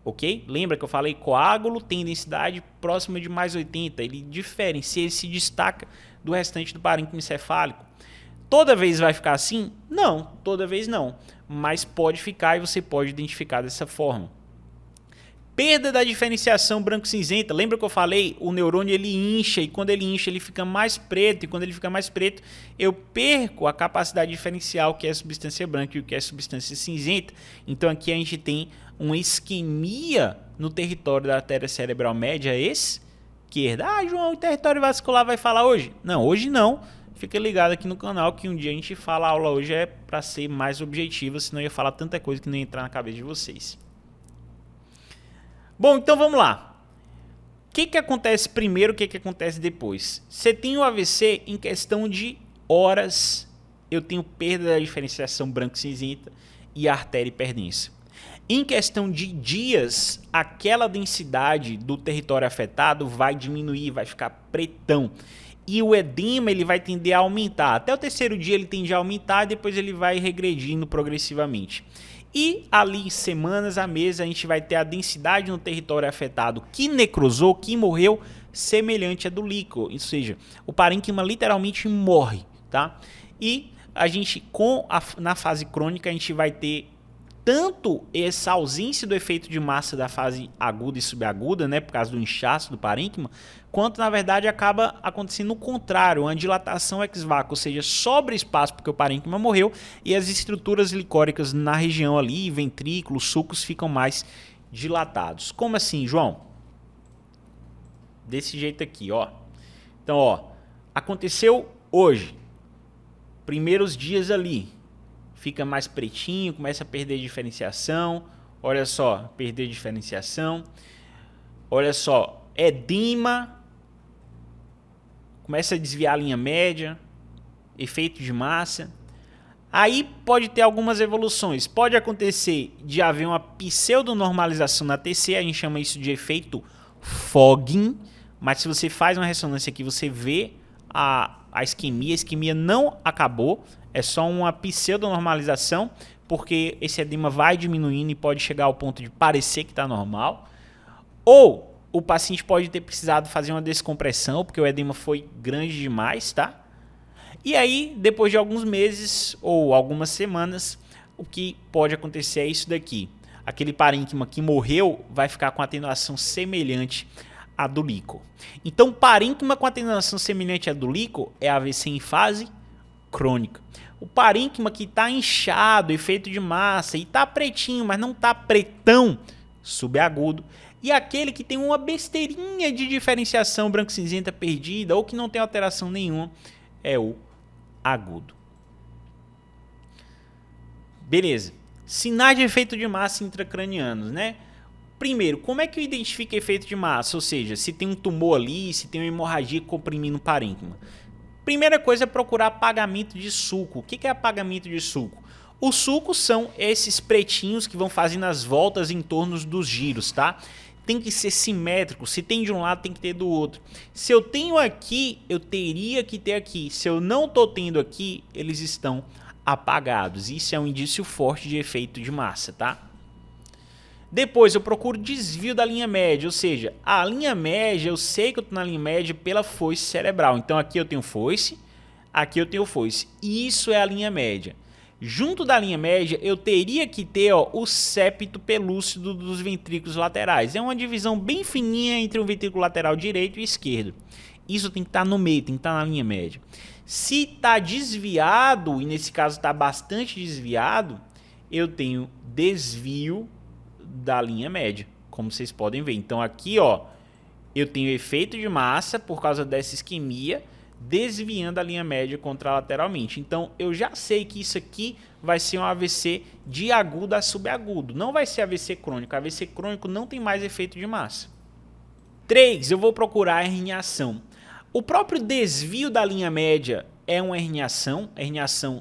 ok? Lembra que eu falei coágulo tem densidade próxima de mais 80, ele diferencia, ele se destaca do restante do parênquima encefálico. Toda vez vai ficar assim? Não, toda vez não. Mas pode ficar e você pode identificar dessa forma. Perda da diferenciação branco-cinzenta. Lembra que eu falei? O neurônio ele incha e quando ele incha ele fica mais preto. E quando ele fica mais preto eu perco a capacidade diferencial que é a substância branca e o que é a substância cinzenta. Então aqui a gente tem uma isquemia no território da artéria cerebral média esquerda. Ah, João, o território vascular vai falar hoje? Não, hoje não. Fica ligado aqui no canal que um dia a gente fala, a aula hoje é para ser mais objetiva, senão eu ia falar tanta coisa que não ia entrar na cabeça de vocês. Bom, então vamos lá. O que acontece primeiro, o que acontece depois? Você tem o AVC em questão de horas, eu tenho perda da diferenciação branco-cinzenta e artéria hiperdensa. Em questão de dias, aquela densidade do território afetado vai diminuir, vai ficar pretão. E o edema ele vai tender a aumentar. Até o terceiro dia ele tende a aumentar e depois ele vai regredindo progressivamente. E ali semanas a meses a gente vai ter a densidade no território afetado que necrosou, que morreu, semelhante à do líquido. Ou seja, o parênquima literalmente morre, tá? E a gente, na fase crônica, a gente vai ter tanto essa ausência do efeito de massa da fase aguda e subaguda, né, por causa do inchaço do parênquima, quanto na verdade acaba acontecendo o contrário, uma dilatação ex-vácuo, ou seja, sobra espaço porque o parênquima morreu e as estruturas licóricas na região ali, ventrículos, sulcos ficam mais dilatados. Como assim, João? Desse jeito aqui, ó. Então, ó, aconteceu hoje, primeiros dias ali, fica mais pretinho, começa a perder diferenciação. Olha só, perder diferenciação. Olha só, edema. Começa a desviar a linha média. Efeito de massa. Aí pode ter algumas evoluções. Pode acontecer de haver uma pseudonormalização na TC. A gente chama isso de efeito fogging. Mas se você faz uma ressonância aqui, você vê a isquemia não acabou. É só uma pseudonormalização, porque esse edema vai diminuindo e pode chegar ao ponto de parecer que está normal. Ou o paciente pode ter precisado fazer uma descompressão, porque o edema foi grande demais, tá? E aí, depois de alguns meses ou algumas semanas, o que pode acontecer é isso daqui. Aquele parênquima que morreu vai ficar com atenuação semelhante à do líquor. Então, parênquima com atenuação semelhante à do líquor é AVC em fase crônica. O parênquima que está inchado, efeito de massa, e está pretinho, mas não está pretão, subagudo. E aquele que tem uma besteirinha de diferenciação branco-cinzenta perdida ou que não tem alteração nenhuma é o agudo. Beleza. Sinais de efeito de massa intracranianos, né? Primeiro, como é que eu identifico efeito de massa? Ou seja, se tem um tumor ali, se tem uma hemorragia comprimindo o parênquima. Primeira coisa é procurar apagamento de sulco. O que é apagamento de sulco? Os sulcos são esses pretinhos que vão fazendo as voltas em torno dos giros, tá? Tem que ser simétrico. Se tem de um lado, tem que ter do outro. Se eu tenho aqui, eu teria que ter aqui. Se eu não tô tendo aqui, eles estão apagados. Isso é um indício forte de efeito de massa, tá? Depois eu procuro desvio da linha média, ou seja, a linha média, eu sei que eu estou na linha média pela foice cerebral. Então aqui eu tenho foice, aqui eu tenho foice. Isso é a linha média. Junto da linha média eu teria que ter o septo pelúcido dos ventrículos laterais. É uma divisão bem fininha entre o ventrículo lateral direito e esquerdo. Isso tem que estar no meio, tem que estar na linha média. Se está desviado, e nesse caso está bastante desviado, eu tenho desvio da linha média, como vocês podem ver. Então aqui eu tenho efeito de massa por causa dessa isquemia, desviando a linha média contralateralmente. Então eu já sei que isso aqui vai ser um AVC de agudo a subagudo, não vai ser AVC crônico. AVC crônico não tem mais efeito de massa. 3. Eu vou procurar a herniação. O próprio desvio da linha média é uma herniação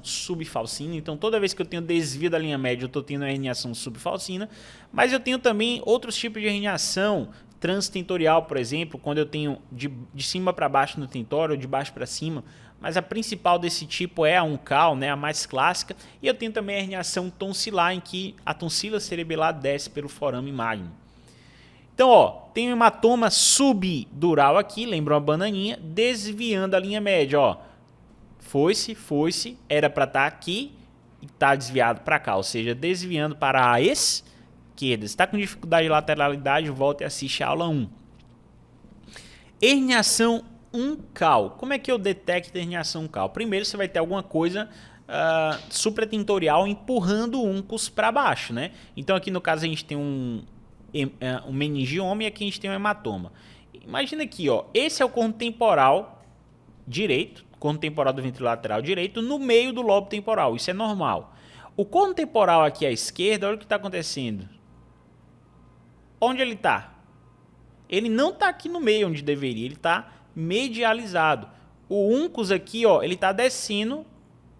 subfalcina. Então toda vez que eu tenho desvio da linha média, eu estou tendo uma herniação subfalcina. Mas eu tenho também outros tipos de herniação, transtentorial, por exemplo, quando eu tenho de cima para baixo no tentório, ou de baixo para cima. Mas a principal desse tipo é a uncal, né, a mais clássica. E eu tenho também a herniação tonsilar, em que a tonsila cerebelar desce pelo forame magnum. Então, tem um hematoma subdural aqui, lembra uma bananinha, desviando a linha média, Foice, era para estar aqui e está desviado para cá, ou seja, desviando para a esquerda. Se está com dificuldade de lateralidade, volta e assiste a aula 1. Herniação uncal. Como é que eu detecto a herniação uncal? Primeiro, você vai ter alguma coisa supratentorial empurrando o uncus para baixo, né? Então, aqui no caso, a gente tem um meningioma e aqui a gente tem um hematoma. Imagina aqui, esse é o corno temporal direito, corno temporal do ventrículo lateral direito, no meio do lobo temporal. Isso é normal. O corno temporal aqui à esquerda, olha o que está acontecendo. Onde ele está? Ele não está aqui no meio onde deveria, ele está medializado. O uncus aqui, ele está descendo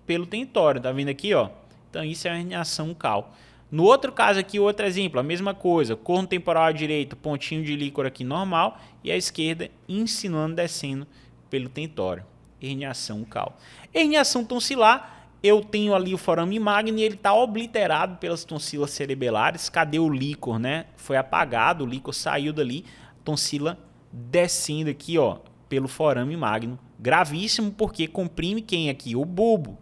pelo tentório, tá vendo aqui, Então isso é uma herniação uncal. No outro caso aqui, outro exemplo, a mesma coisa, corno temporal à direita, pontinho de líquor aqui normal, e à esquerda insinuando descendo pelo tentório. Herniação uncal. Herniação tonsilar, eu tenho ali o forame magno e ele está obliterado pelas tonsilas cerebelares. Cadê o líquor, né? Foi apagado, o líquor saiu dali, tonsila descendo aqui, pelo forame magno. Gravíssimo, porque comprime quem aqui? O bulbo.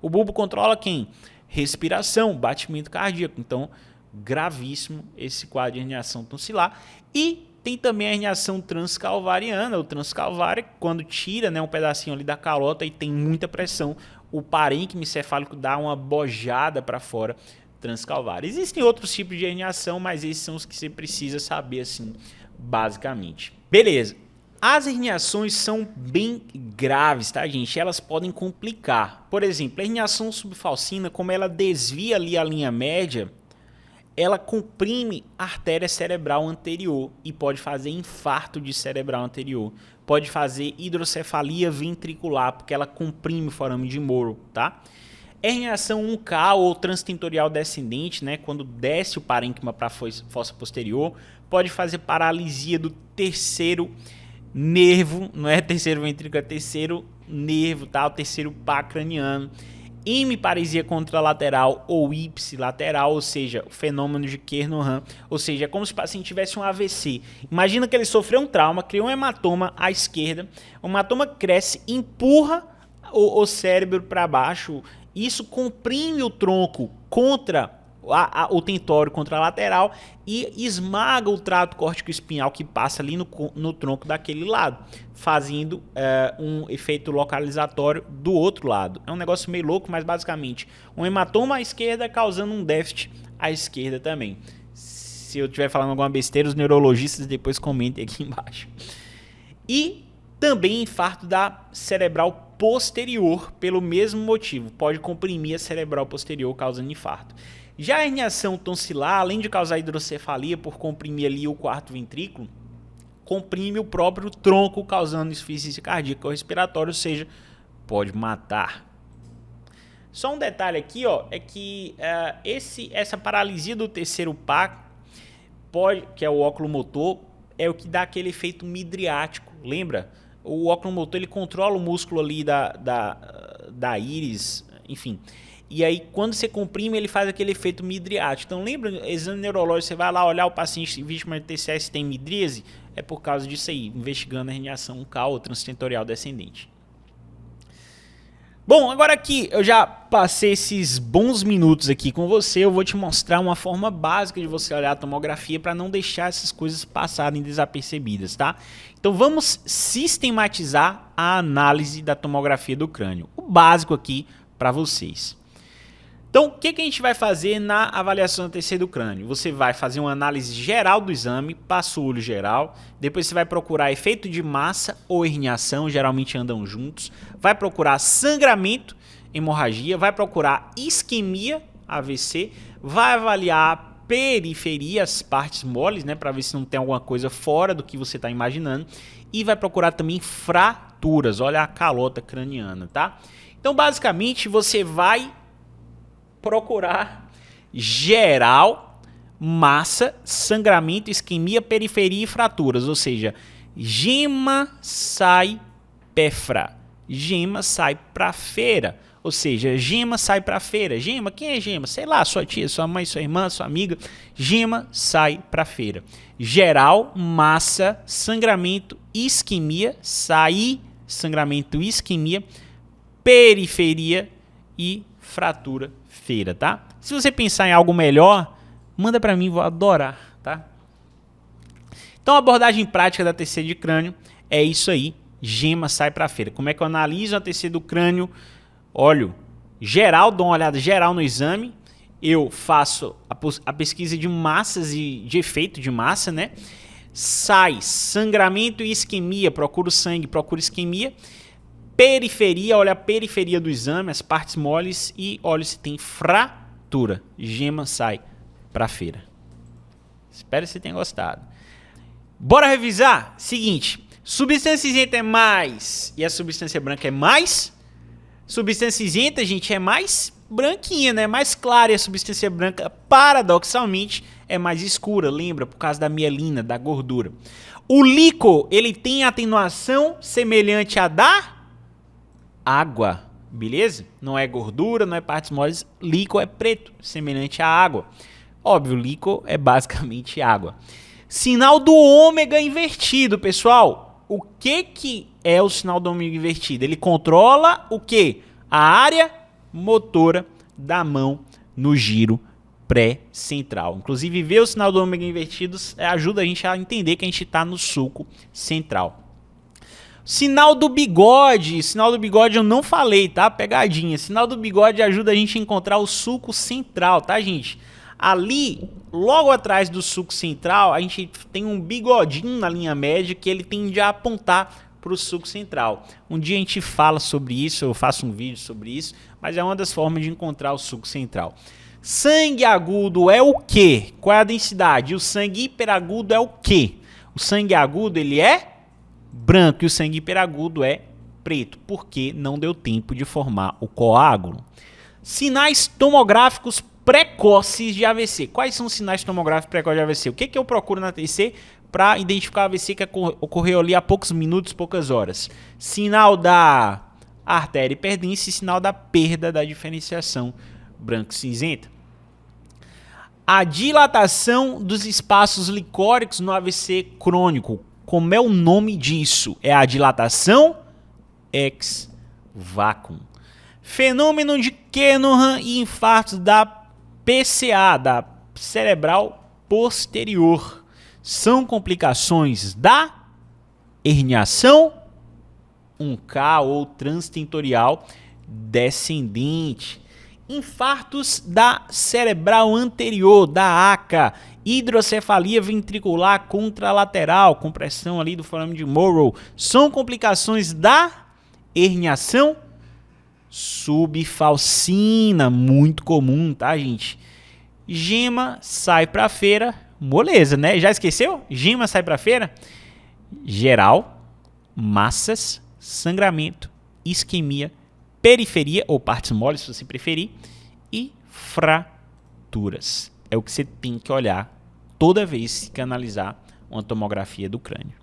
O bulbo controla quem? Respiração, batimento cardíaco. Então, gravíssimo esse quadro de herniação tonsilar. E tem também a herniação transcalvariana, ou transcalvária, quando tira, né, um pedacinho ali da calota e tem muita pressão, o parênquima encefálico dá uma bojada para fora, transcalvária. Existem outros tipos de herniação, mas esses são os que você precisa saber, assim, basicamente. Beleza. As herniações são bem graves, tá, gente? Elas podem complicar. Por exemplo, a herniação subfalcina, como ela desvia ali a linha média, ela comprime a artéria cerebral anterior e pode fazer infarto de cerebral anterior. Pode fazer hidrocefalia ventricular, porque ela comprime o forame de Moro, tá? Herniação uncal ou transtentorial descendente, né, quando desce o parênquima para a fossa posterior, pode fazer paralisia do terceiro nervo, não é terceiro ventrículo, é terceiro nervo, tá? O terceiro par craniano. Hemiparesia contralateral ou ipsilateral, ou seja, o fenômeno de Kernohan, ou seja, é como se o paciente tivesse um AVC. Imagina que ele sofreu um trauma, criou um hematoma à esquerda, o hematoma cresce, empurra o cérebro para baixo, isso comprime o tronco contra o tentório contralateral e esmaga o trato córtico-espinhal que passa ali no tronco daquele lado, fazendo um efeito localizatório do outro lado. É um negócio meio louco, mas basicamente um hematoma à esquerda causando um déficit à esquerda também. Se eu estiver falando alguma besteira, os neurologistas depois comentem aqui embaixo. E também infarto da cerebral posterior, pelo mesmo motivo, pode comprimir a cerebral posterior causando infarto. Já a herniação tonsilar, além de causar hidrocefalia por comprimir ali o quarto ventrículo, comprime o próprio tronco, causando insuficiência cardíaca ou respiratória, ou seja, pode matar. Só um detalhe aqui, ó, é que essa paralisia do terceiro par, que é o óculo motor, é o que dá aquele efeito midriático. Lembra? O óculo motor ele controla o músculo ali da íris, enfim. E aí, quando você comprime, ele faz aquele efeito midriático. Então, lembra, exame neurológico, você vai lá olhar o paciente vítima de TCA se tem midríase, é por causa disso aí, investigando a herniação UCAL ou transtentorial descendente. Bom, agora aqui eu já passei esses bons minutos aqui com você, eu vou te mostrar uma forma básica de você olhar a tomografia para não deixar essas coisas passarem desapercebidas, tá? Então vamos sistematizar a análise da tomografia do crânio, o básico aqui para vocês. Então, o que a gente vai fazer na avaliação da TC do crânio? Você vai fazer uma análise geral do exame, passa o olho geral, depois você vai procurar efeito de massa ou herniação, geralmente andam juntos, vai procurar sangramento, hemorragia, vai procurar isquemia, AVC, vai avaliar a periferia, as partes moles, né, para ver se não tem alguma coisa fora do que você está imaginando, e vai procurar também fraturas, olha a calota craniana, tá? Então, basicamente, você vai procurar geral, massa, sangramento, isquemia, periferia e fraturas, ou seja, gema sai pefra, gema sai para feira, ou seja, gema sai para feira. Gema, quem é gema? Sei lá, sua tia, sua mãe, sua irmã, sua amiga. Gema sai para feira. Geral, massa, sangramento, isquemia, sai, sangramento, isquemia, periferia e fratura, feira, tá? Se você pensar em algo melhor, manda para mim, vou adorar, tá? Então a abordagem prática da TC de crânio é isso aí, gema sai para feira. Como é que eu analiso a TC do crânio? Olho geral, dou uma olhada geral no exame, eu faço a pesquisa de massas e de efeito de massa, né? Sai sangramento e isquemia, procuro sangue, procuro isquemia. Periferia, olha a periferia do exame, as partes moles e olha se tem fratura. Gema sai para feira. Espero que você tenha gostado. Bora revisar? Seguinte, substância cinzenta é mais e a substância branca é mais. Substância cinzenta, gente, é mais branquinha, né? Mais clara, e a substância branca, paradoxalmente, é mais escura. Lembra? Por causa da mielina, da gordura. O líquor, ele tem atenuação semelhante à da água, beleza? Não é gordura, não é partes moles, líquor é preto, semelhante à água. Óbvio, líquor é basicamente água. Sinal do ômega invertido, pessoal. O que é o sinal do ômega invertido? Ele controla o quê? A área motora da mão no giro pré-central. Inclusive, ver o sinal do ômega invertido ajuda a gente a entender que a gente está no sulco central. Sinal do bigode. Sinal do bigode eu não falei, tá? Pegadinha. Sinal do bigode ajuda a gente a encontrar o sulco central, tá, gente? Ali, logo atrás do sulco central, a gente tem um bigodinho na linha média que ele tende a apontar para o sulco central. Um dia a gente fala sobre isso, eu faço um vídeo sobre isso, mas é uma das formas de encontrar o sulco central. Sangue agudo é o quê? Qual é a densidade? O sangue hiperagudo é o quê? O sangue agudo, ele é branco e o sangue hiperagudo é preto, porque não deu tempo de formar o coágulo. Sinais tomográficos precoces de AVC. Quais são os sinais tomográficos precoces de AVC? O que eu procuro na TC para identificar o AVC que ocorreu ali há poucos minutos, poucas horas? Sinal da artéria hiperdensa e sinal da perda da diferenciação branco-cinzenta. A dilatação dos espaços licóricos no AVC crônico. Como é o nome disso? É a dilatação ex vácuo. Fenômeno de Kernohan e infartos da PCA, da cerebral posterior. São complicações da herniação 1K ou transtentorial descendente. Infartos da cerebral anterior, da ACA, hidrocefalia ventricular contralateral, compressão ali do forame de Morrow, são complicações da herniação subfalcina, muito comum, tá, gente? Gema sai pra feira, moleza, né? Já esqueceu? Gema sai pra feira? geral, massas, sangramento, isquemia, periferia ou partes moles, se você preferir, e fraturas. É o que você tem que olhar toda vez que analisar uma tomografia do crânio.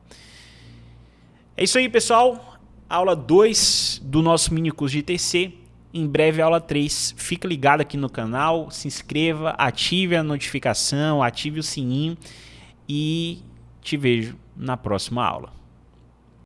É isso aí, pessoal. Aula 2 do nosso mini curso de TC. Em breve, aula 3. Fica ligado aqui no canal, se inscreva, ative a notificação, ative o sininho e te vejo na próxima aula.